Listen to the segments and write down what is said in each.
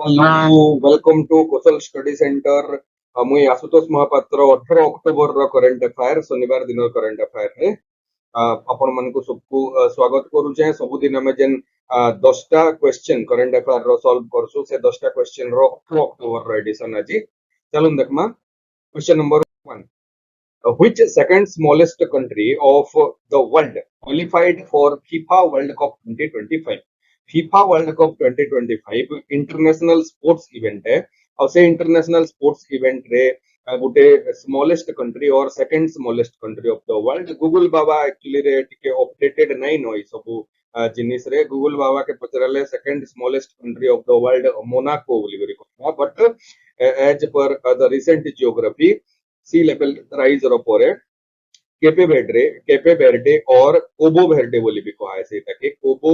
Hello welcome to Kaushal study centre मुई Ashutosh Mahapatra 18 October रो current affair शनिवार दिन करंट अफेयर है आपण मन को सबको स्वागत करूचे सबुदिन हमें जेन 10टा क्वेश्चन करंट अफेयर रो सॉल्व करसु से 10टा क्वेश्चन रो 18 अक्टोबर रो एडिशन अछि चलून देखमा question number 1 which second smallest country of the world qualified for FIFA World Cup 2025 FIFA World Cup 2025 international sports event है और से इंटरनेशनल स्पोर्ट्स इवेंट रे गुटे स्मॉलेस्ट कंट्री और second smallest country of the world Google Baba actually रे टिके updated नै नय सब जिनिस रे गूगल बाबा के पचरले second smallest country of the world Monaco बोली करी कहबा but as per the recent geography sea level rise रे केपे वेर्डे और कोबो वेर्डे बोली भी कहा है ताकि कोबो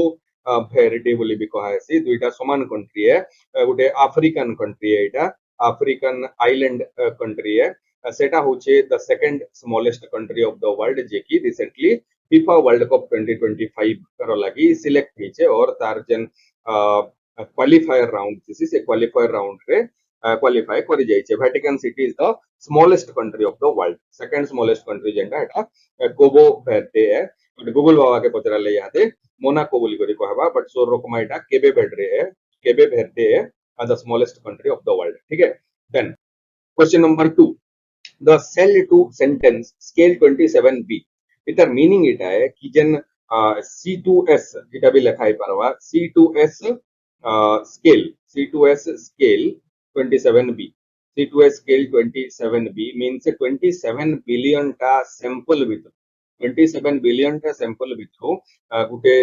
वेर्डे बोली भी कहा है दुईटा समान कंट्री है गोटे अफ्रीकन कंट्री है एटा अफ्रीकन आइलैंड कंट्री है सेटा होचे the second smallest country of the world जे की रिसेंटली फीफा वर्ल्ड कप 2025 रो लागि सिलेक्ट हिचे और तार जेन क्वालिफायर राउंड से क्वालिफायर राउंड रे क्वालिफाई कर जाइए Vatican city is the smallest country of the world second smallest country जेंटा एटा कोबो वेर्डे है बट गूगल बाबा के पचराले यादे मोनाको बोली करी कहबा बट सोर रोकमा एटा केबे वेर्डे है the smallest country of the world ठीक है then question number 2 the sell to sentence scale 27b इतर मीनिंग इटा है कि जेन C2S इटा भी लिखाई परवा C2S scale 27b C2S scale 27b means 27 billion टा सैंपल विथ 27 बिलियन टा सैंपल विथ गुटे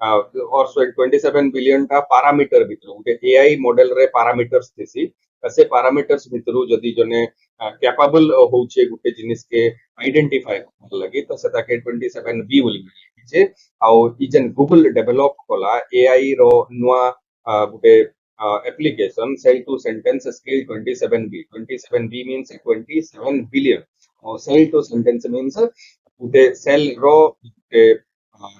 और 27 बिलियन टा parameter with Gute AI model रे पैरामीटर्स थिसी से पैरामीटर्स भितरु जदी जने कैपेबल होचे गुटे जिनिस के आइडेंटिफाई कर लगी तो सेटा के 27b बोली जे आउ इजन गूगल डेवलप कला एआई रो नुआ गुटे application cell to sentence scale 27b means 27 billion और cell to sentence means Gute cell row गुटे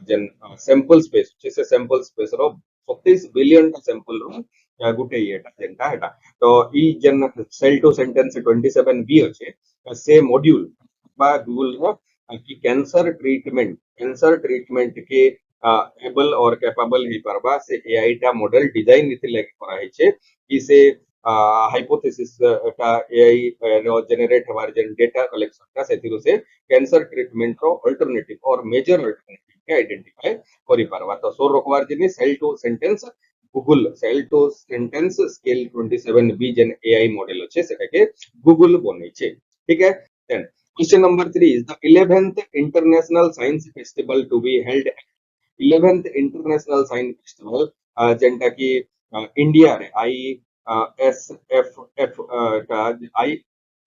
जन सैंपल स्पेस जैसे सैंपल स्पेस रो 37 बिलियन सैंपल रो गुटे येटा जेंटा हेटा तो ई जन सेल टू सेंटेंस 27b अछि से मॉड्यूल बा गूगल रो कि कैंसर ट्रीटमेंट के एबल और कैपेबल ही परबा से एआई टा मॉडल डिजाइन निति लेके करा है छे इसे हाइपोथेसिस टा एआई रो जनरेट हमार जन डेटा कलेक्शन का सेथिरो से कैंसर ट्रीटमेंट रो अल्टरनेटिव और मेजर अल्टरनेटिव के आइडेंटिफाई करि परबा तो सो रोकवार जिनि cell to sentence Google cell to sentence scale 27b gen AI model अछि सेटा के गूगल बनै छे ठीक है then question number 3 is the 11th international science festival to be held 11th international science festival जेंटा की इंडिया रे आई एस एफ एफ का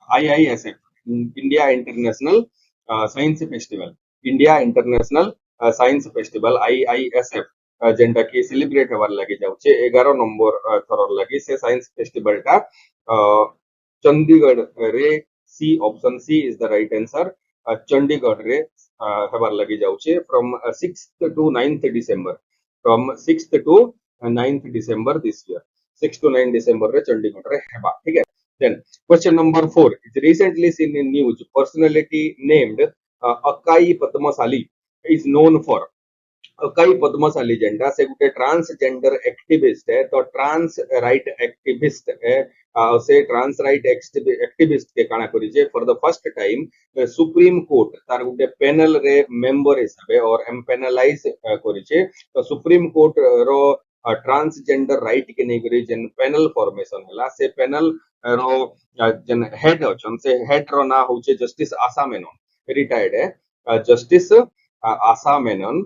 IISF India international science festival India international science festival IISF जेंटा की celebrate हवार लगी जाउछे 11 number थरर लगी से साइंस फेस्टिवल का चंडीगढ़ रे C option C is the right answer Chandigarh रे हबार लगी जाउछे from 6th to 9th December from 6th to 9th December this year 6 to 9 December रे चंडीगढ़ रे हेबा ठीक है then question number 4 is recently seen in news personality named Akai Padmasali is known for कई पद्मशाली जेंडा से गुटे ट्रांसजेंडर एक्टिविस्ट है तो trans right activist है से ट्रांस राइट एक्टिविस्ट के काना करी J for the first time supreme court तार गुटे पैनल रे मेंबर हिसाबे और एम्पेनलाइज करी जे तो सुप्रीम कोर्ट रो ट्रांसजेंडर राइट के नै करी जेन पैनल फॉर्मेशन होला से पैनल रो जेन हेड अछन से हेड रो ना होचे जस्टिस आशा मेनन रिटायर्ड है जस्टिस आशा मेनन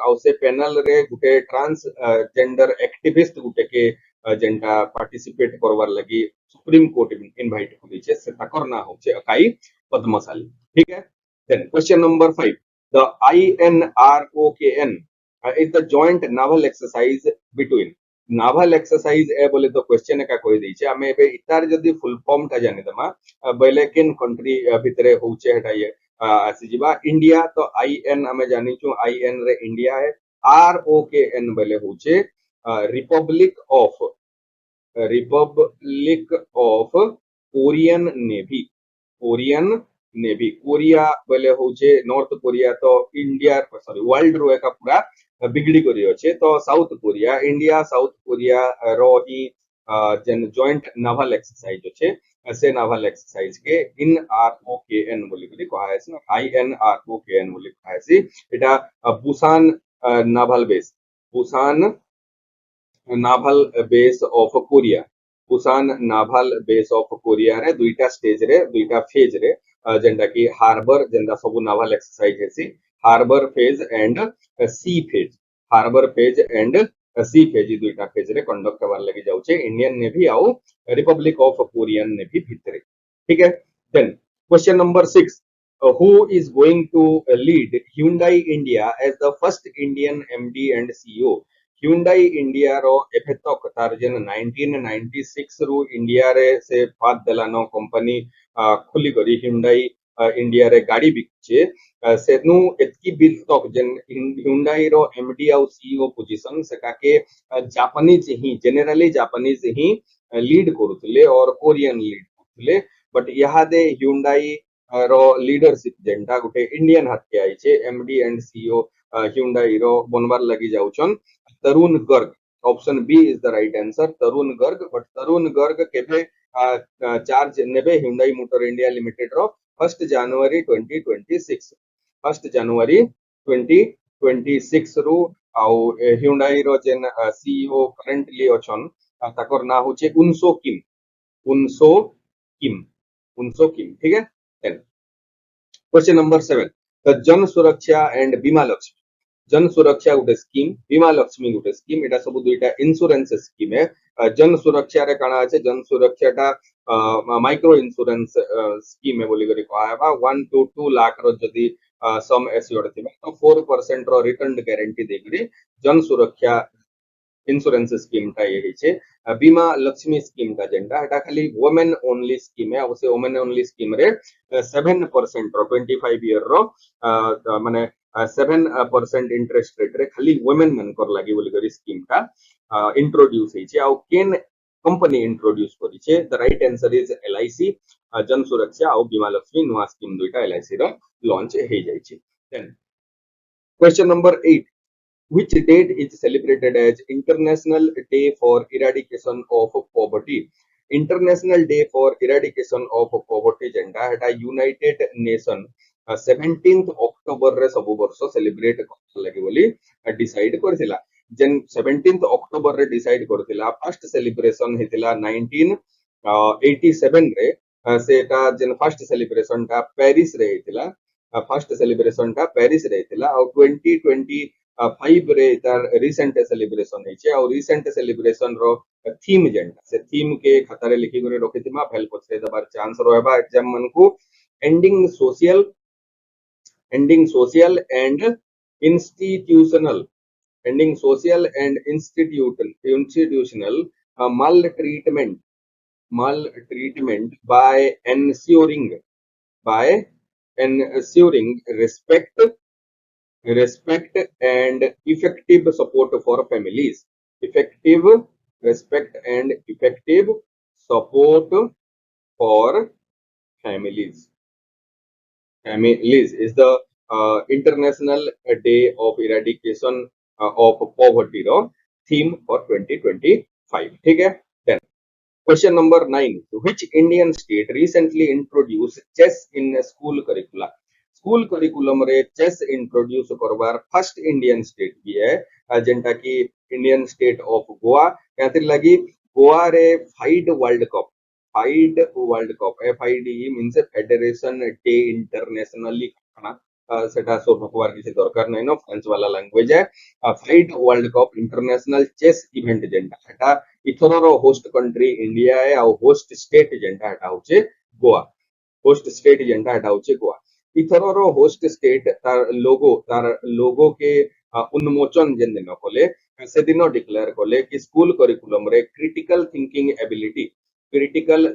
और से पैनल रे गुटे ट्रांस जेंडर एक्टिविस्ट गुटे के जेंटा पार्टिसिपेट करवार लगी सुप्रीम कोर्ट इनवाइट करी छे से ताकर ना होचे अकाई पद्मशाली ठीक है then question number 5 the INROKN is the joint naval exercise between naval exercise ए बोले तो क्वेश्चन का कोई दैछे हमें बे इतार जदी फुल फॉर्म ता जानि दमा बेले केन कंट्री भितरे होचे हटा ये आसीजिबा इंडिया तो आईएन हमें जानि छु आईएन रे इंडिया है ROKN बोले होचे republic of republic of Korean navy Korean navy Korea बोले होचे नॉर्थ कोरिया तो इंडिया सॉरी वर्ल्ड रो एक पूरा बिगड़ी करी अच्छे तो south Korea India south Korea रो ही जेन जॉइंट नावल एक्सरसाइज अच्छे से नावल एक्सरसाइज के इन आर ओ के एन बोली करी कहा है आई एन आर ओ के एन बोली कहा है एटा Busan naval base Busan naval base of Korea Busan naval base of Korea रे दुईटा स्टेज रे दुईटा फेज रे जेंटा की हार्बर जेंटा सब नाभल एक्सरसाइज हेसी harbour phase and sea phase harbour phase and sea phase दुईटा फेज रे कंडक्ट करवार लगी जाउचे इंडियन नेवी आउ रिपब्लिक ऑफ कोरियन नेवी भितरे ठीक है then question number 6 who is going to lead Hyundai India as the first Indian MD and CEO Hyundai India रो एफेतक तार जेन 1996 रु इंडिया रे से फाद देलानो कंपनी खुली करी Hyundai इंडिया रे गाड़ी बिकचे सेनु एतकी बिल तक जेन Hyundai रो एमडी आउ सीईओ पोजीशन सेका के जापानीज ही जेनरली जापानीज ही लीड करूतले और कोरियन लीड करूतले बट यहादे Hyundai रो लीडरशिप जेंटा गुटे इंडियन हाथ के आइचे एमडी एंड सीईओ Hyundai रो बनवार लगी जाउछन Tarun Garg option B is the right answer Tarun Garg but Tarun Garg केबे चार्ज नेबे Hyundai मोटर इंडिया लिमिटेड रो 1 जनवरी 2026 1 जनवरी 2026 रु आउ Hyundai रो जेन सीईओ करंटली अछन ताकर ना होचे उनसो किम उनसो किम उनसो किम ठीक है देन क्वेश्चन नंबर 7 द जन सुरक्षा एंड बीमा लक्ष्मी जन सुरक्षा गोटे स्कीम बीमा लक्ष्मी गोटे स्कीम एटा सब दुईटा इंश्योरेंस स्कीम है जन सुरक्षा रे काना আছে जन सुरक्षाटा माइक्रो इंश्योरेंस स्कीम है बोली करी कहबा 1 to 2 लाख रो जदी सम एस्योर्ड थिबा तो 4% रो रिटर्न गारंटी देकरी जन सुरक्षा इंश्योरेंस स्कीम टा ये हिचे बीमा लक्ष्मी स्कीम टा जेंटा एटा खाली वुमेन ओनली स्कीम है अवश्य वुमेन ओनली स्कीम रे 7% रो 25 ईयर रो माने 7% इंटरेस्ट रेट रे खाली वुमेन मन कर लागि बोली करी स्कीम टा इंट्रोड्यूस हिचे आ केन कंपनी इंट्रोड्यूस करी छे the right answer is LIC जन सुरक्षा आ बीमा लक्ष्मी नुवा स्कीम दुइटा एलआईसी रो लॉन्च हे जाय छे then question number 8 which date is celebrated as International Day for Eradication of Poverty International Day for Eradication of Poverty जेंटा हेटा यूनाइटेड नेशन 17th अक्टोबर रे सब वर्ष सेलिब्रेट करथि लागि बोली डिसाइड करथिला जेन 17th अक्टोबर रे डिसाइड करथिला फर्स्ट सेलिब्रेशन हेतिला 1987 रे सेटा जेन फर्स्ट सेलिब्रेशन टा पेरिस रे हेतिला फर्स्ट सेलिब्रेशन टा पेरिस रे हेतिला और 2025 रे तार रिसेंट सेलिब्रेशन हेचे और रिसेंट सेलिब्रेशन रो थीम जेंटा से थीम के खाता रे लिखि करे रखितिमा फेल पछरे दबार चांस रहबा एग्जाम मन को ending social and institutional ending social and institutional maltreatment by ensuring respect and effective support for families effective respect and effective support for families families is the international day of eradication of poverty रो theme for 2025 ठीक है then question number 9 which Indian state recently introduced chess in school curriculum रे chess introduce करवार first Indian state भी है जेंटा की Indian state of Goa यातिर लगी गोवा रे FIDE world cup FIDE means federation de internationally सेटा सब भगवान किसी दरकार नहीं नो फ्रेंच वाला लैंग्वेज है FIDE world cup international chess event जेंटा हेटा इथरो होस्ट कंट्री इंडिया है और होस्ट स्टेट जेंटा हेटा होचे गोवा होस्ट स्टेट जेंटा हेटा होचे गोवा इथरो होस्ट स्टेट तार लोगो के उन्मोचन जेन दिन कोले से दिन डिक्लेयर कोले कि स्कूल करिकुलम रे क्रिटिकल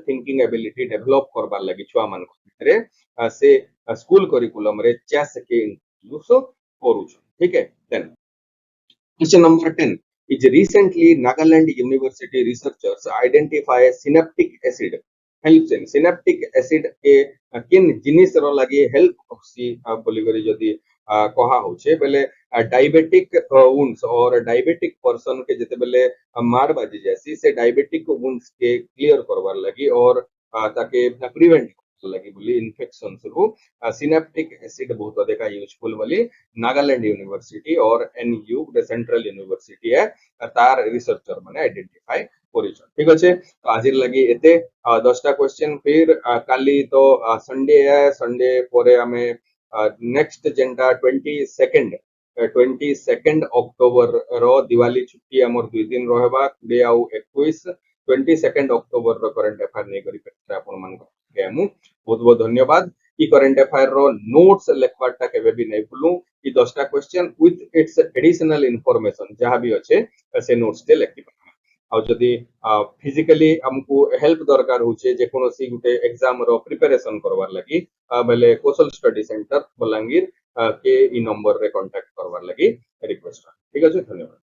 थिंकिंग एबिलिटी डेवलप करबार लागि छुआ मान भितरे से स्कूल करिकुलम रे चेस के इंट्रोड्यूस करू ठीक है then question number 10 is recently Nagaland University researchers identify synaptic acid helps in synaptic acid के किन जिनिस रो लगी हेल्प होसी बोली करी जदी कहा होचे बेले डायबिटिक वुंड्स और डायबिटिक पर्सन के जते बेले मार बाजी जैसी से डायबिटिक वुंड्स के क्लियर करवार लगी और ताके प्रिवेंट लगी बोली इन्फेक्शन रु सिनेप्टिक एसिड बहुत अधिक यूजफुल बोली नागालैंड यूनिवर्सिटी और एनयू सेंट्रल यूनिवर्सिटी है तार रिसर्चर माने आइडेंटिफाई करिछन ठीक अछि तो आज लगी एते 10टा क्वेश्चन फिर काली तो संडे है संडे परे हमें नेक्स्ट जेंडा 22nd अक्टोबर रो दिवाली छुट्टी हमर 2 दिन रहबा कुडे आउ 21 22nd अक्टोबर रो करंट अफेयर नै करी पेtra आपन मन के हमु बहुत बहुत धन्यवाद ई करंट अफेयर रो नोट्स लेखवाटा केबे भी नै भूलू ई 10टा question with its additional information जहां भी अछि से नोट्स ते लेखि आ जदि फिजिकली हमको हेल्प दरकार होचे जे कोनोसी गुटे एग्जाम रो प्रिपरेशन करवार लगी बेले कौशल स्टडी सेंटर बलांगीर के ई नंबर रे कांटेक्ट करवार लगी रिक्वेस्ट ठीक अछि धन्यवाद।